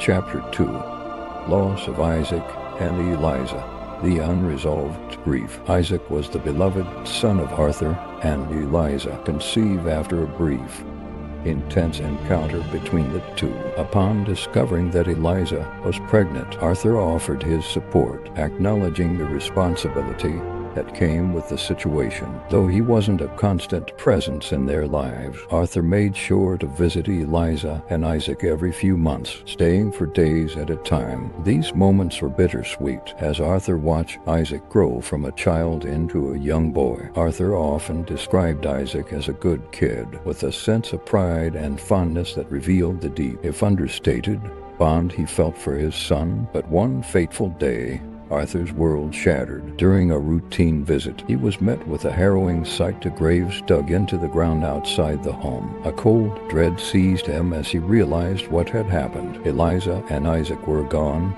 Chapter 2. Loss of Isaac and Eliza. The unresolved grief. Isaac was the beloved son of Arthur and Eliza, conceived after a brief, intense encounter between the two. Upon discovering that Eliza was pregnant, Arthur offered his support, acknowledging the responsibility that came with the situation. Though he wasn't a constant presence in their lives, Arthur made sure to visit Eliza and Isaac every few months, staying for days at a time. These moments were bittersweet as Arthur watched Isaac grow from a child into a young boy. Arthur often described Isaac as a good kid, with a sense of pride and fondness that revealed the deep, if understated, bond he felt for his son. But one fateful day, Arthur's world shattered. During a routine visit, he was met with a harrowing sight to graves dug into the ground outside the home. A cold dread seized him as he realized what had happened. Eliza and Isaac were gone,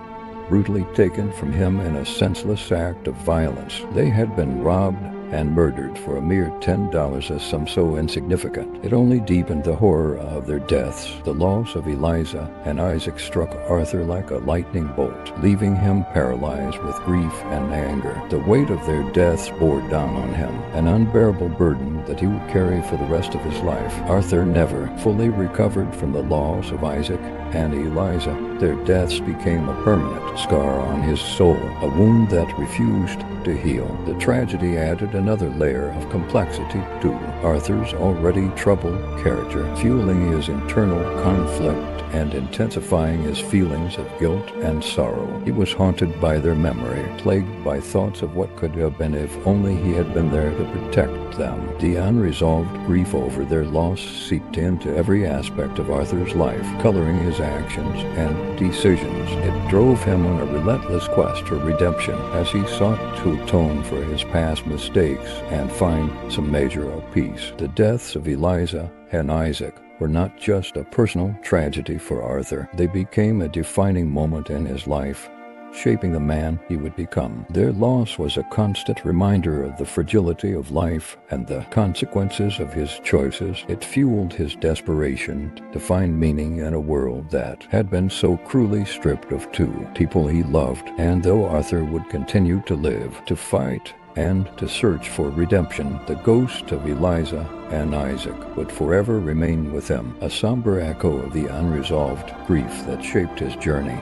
brutally taken from him in a senseless act of violence. They had been robbed and murdered for a mere $10 as some so insignificant. It only deepened the horror of their deaths. The loss of Eliza and Isaac struck Arthur like a lightning bolt, leaving him paralyzed with grief and anger. The weight of their deaths bore down on him, an unbearable burden that he would carry for the rest of his life. Arthur never fully recovered from the loss of Isaac and Eliza. Their deaths became a permanent scar on his soul, a wound that refused to heal. The tragedy added another layer of complexity to Arthur's already troubled character, fueling his internal conflict and intensifying his feelings of guilt and sorrow. He was haunted by their memory, plagued by thoughts of what could have been if only he had been there to protect them. The unresolved grief over their loss seeped into every aspect of Arthur's life, coloring his actions and decisions. It drove him on a relentless quest for redemption as he sought to atone for his past mistakes and find some measure of peace. The deaths of Eliza and Isaac were not just a personal tragedy for Arthur. They became a defining moment in his life, shaping the man he would become. Their loss was a constant reminder of the fragility of life and the consequences of his choices. It fueled his desperation to find meaning in a world that had been so cruelly stripped of two people he loved. And though Arthur would continue to live, to fight, and to search for redemption, the ghost of Eliza and Isaac would forever remain with him, a somber echo of the unresolved grief that shaped his journey.